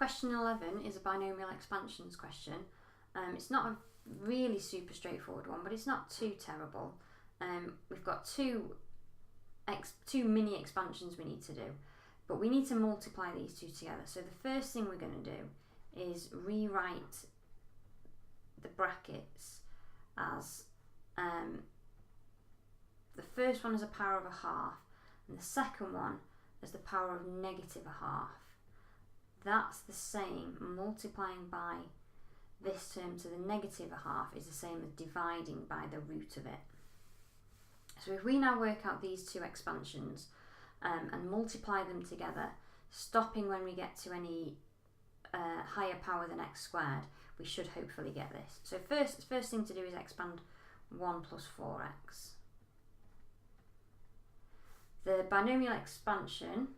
Question 11 is a binomial expansions question. It's not a really super straightforward one, but it's not too terrible. We've got two mini expansions we need to do, but we need to multiply these two together. So the first thing we're going to do is rewrite the brackets as the first one as a power of a half and the second one as the power of negative a half. That's the same, multiplying by this term to the negative a half is the same as dividing by the root of it. So if we now work out these two expansions and multiply them together, stopping when we get to any higher power than x squared, we should hopefully get this. So first thing to do is expand 1 plus 4x. The binomial expansion,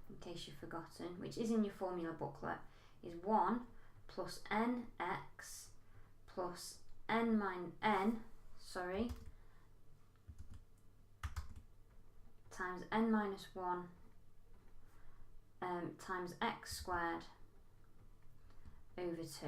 in case you've forgotten, which is in your formula booklet, is 1 plus nx plus times n minus 1 times x squared over 2.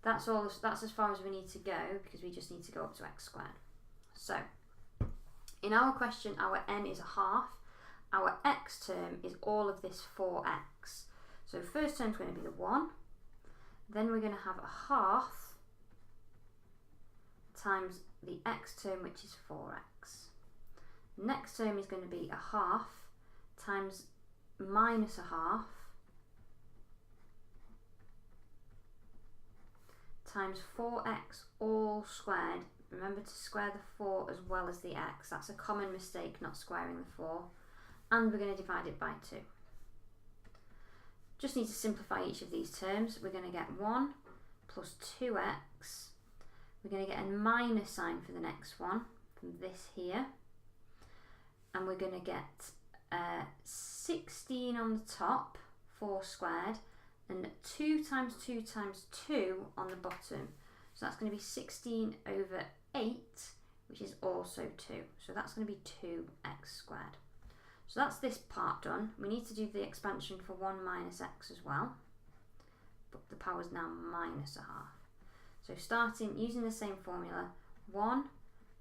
That's as far as we need to go, because we just need to go up to x squared. So in our question, our n is a half. Our x term is all of this 4x. So first term is going to be the 1. Then we're going to have a half times the x term, which is 4x. Next term is going to be a half times minus a half times 4x all squared. Remember to square the 4 as well as the x. That's a common mistake, not squaring the 4. And we're going to divide it by 2. Just need to simplify each of these terms. We're going to get 1 plus 2x. We're going to get a minus sign for the next one from this here. And we're going to get 16 on the top, 4 squared, and 2 times 2 times 2 on the bottom. So that's going to be 16 over 8, which is also 2. So that's going to be 2x squared. So that's this part done. We need to do the expansion for 1 minus x as well, but the power is now minus a half. So starting using the same formula, 1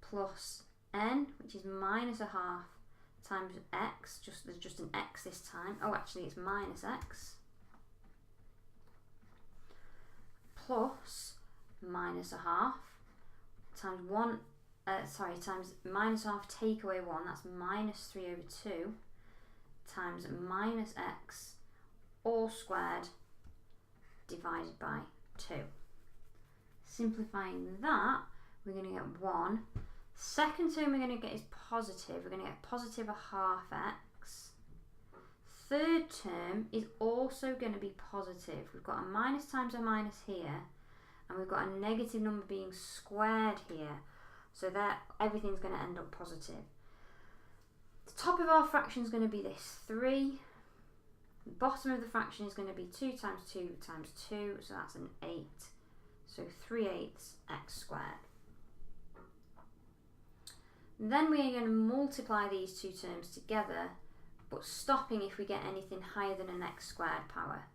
plus n, which is minus a half, times x, there's just an x this time. Oh, actually it's minus x, plus minus a half, times times minus a half, take away 1, that's minus 3 over 2, times minus x, all squared, divided by 2. Simplifying that, we're going to get 1. Second term we're going to get is positive. We're going to get positive a half x. Third term is also going to be positive. We've got a minus times a minus here, and we've got a negative number being squared here. So that everything's going to end up positive. The top of our fraction is going to be this 3. The bottom of the fraction is going to be 2 times 2 times 2, so that's an 8. So 3/8 x squared. And then we're going to multiply these two terms together, but stopping if we get anything higher than an x squared power.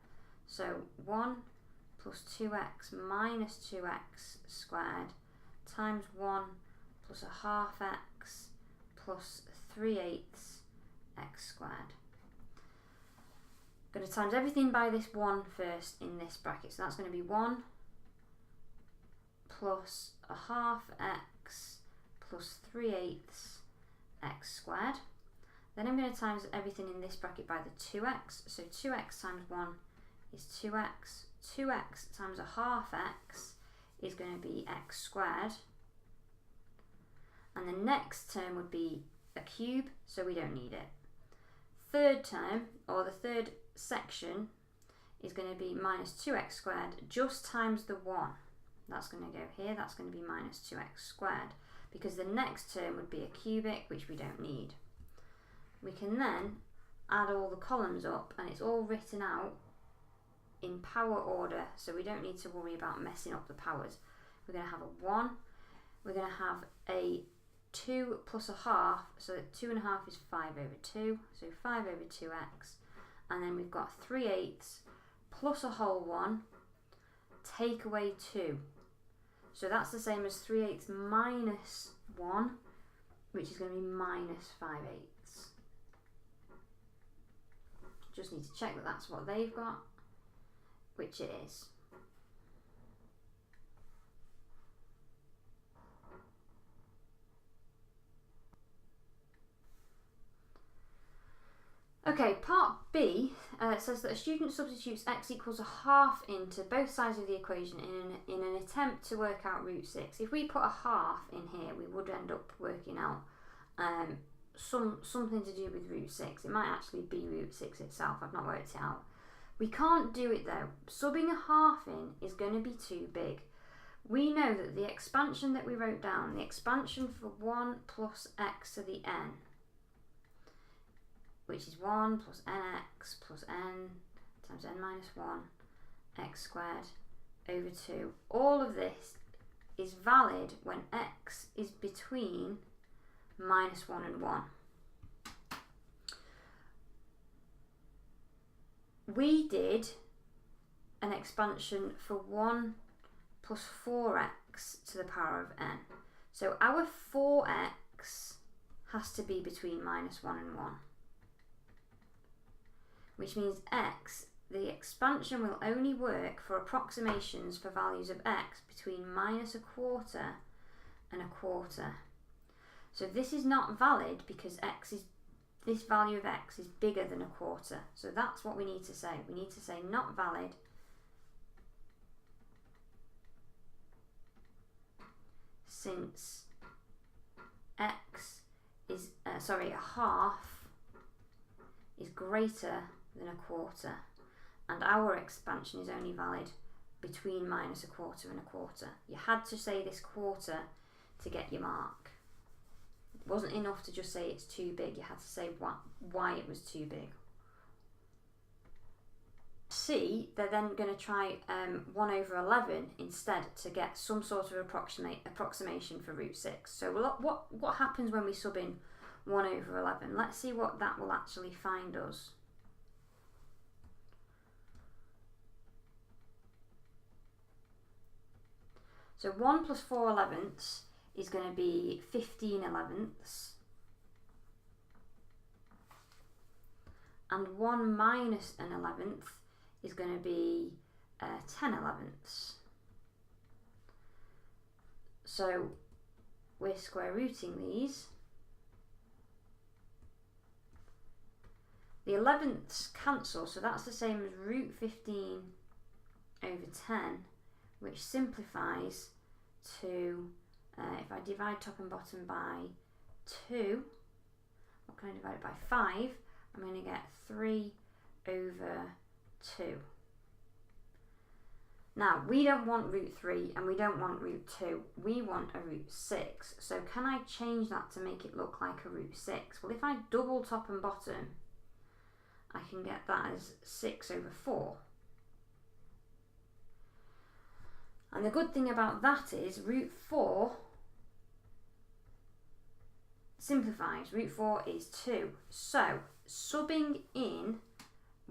So 1 plus 2x minus 2x squared times 1 plus a half x plus 3/8 x squared. I'm going to times everything by this 1 first in this bracket. So that's going to be 1 plus a half x plus 3/8 x squared. Then I'm going to times everything in this bracket by the 2x. So 2x times 1 is 2x. 2x times a half x is going to be x squared. And the next term would be a cube, so we don't need it. Third term, or the third section, is going to be minus 2x squared just times the 1. That's going to go here, that's going to be minus 2x squared, because the next term would be a cubic, which we don't need. We can then add all the columns up, and it's all written out in power order, so we don't need to worry about messing up the powers. We're going to have a 1, we're going to have a 2 plus a half, so that 2.5 is 5 over 2, so 5 over 2x, and then we've got 3/8 plus a whole 1, take away 2. So that's the same as 3/8 minus 1, which is going to be minus 5/8. Just need to check that that's what they've got, which it is. Okay, part B says that a student substitutes x equals a half into both sides of the equation in an attempt to work out root 6. If we put a half in here, we would end up working out something to do with root 6. It might actually be root 6 itself. I've not worked it out. We can't do it though. Subbing a half in is going to be too big. We know that the expansion that we wrote down, the expansion for 1 plus x to the n, which is 1 plus nx plus n times n minus 1 x squared over 2. All of this is valid when x is between minus 1 and 1. We did an expansion for 1 plus 4x to the power of n. So our 4x has to be between minus 1 and 1. Which means x, the expansion will only work for approximations for values of x between minus a quarter and a quarter. So this is not valid because this value of x is bigger than a quarter. So that's what we need to say. We need to say not valid since x is, a half is greater than a quarter, and our expansion is only valid between minus a quarter and a quarter. You had to say this quarter to get your mark. It wasn't enough to just say it's too big, you had to say why it was too big. C, they're then going to try 1 over 11 instead to get some sort of approximation for root 6. So what happens when we sub in 1 over 11? Let's see what that will actually find us. So 1 plus 4 elevenths is going to be 15 elevenths. And 1 minus an 11th is going to be 10 elevenths. So we're square rooting these. The 11ths cancel, so that's the same as root 15 over 10, which simplifies to, if I divide top and bottom by 2, what can I divide it by? 5, I'm going to get 3 over 2. Now, we don't want root 3 and we don't want root 2, we want a root 6. So can I change that to make it look like a root 6? Well, if I double top and bottom, I can get that as 6 over 4. And the good thing about that is root 4 simplifies. Root 4 is 2. So subbing in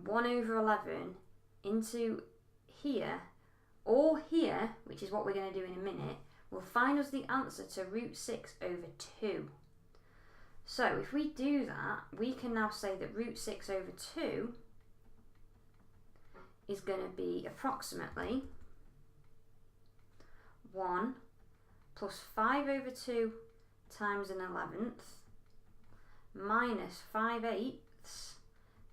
1 over 11 into here or here, which is what we're going to do in a minute, will find us the answer to root 6 over 2. So if we do that, we can now say that root 6 over 2 is going to be approximately 1 plus 5 over 2 times an 11th minus 5/8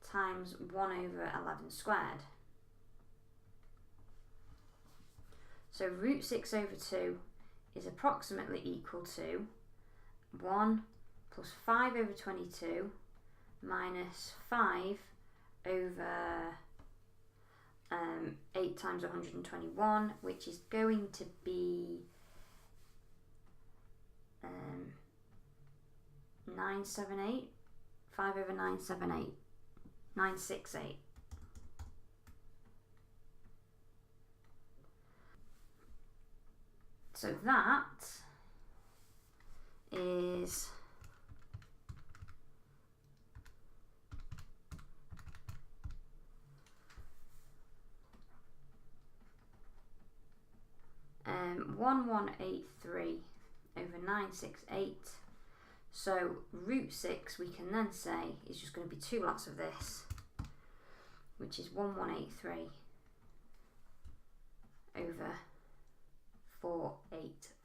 times 1 over 11 squared. So root 6 over 2 is approximately equal to 1 plus 5 over 22 minus 5 over 8 times 121, which is going to be 978, 5 over 978, 968. So that is 1183 over 968. So root 6 we can then say is just going to be 2 lots of this, which is 1183 over 485.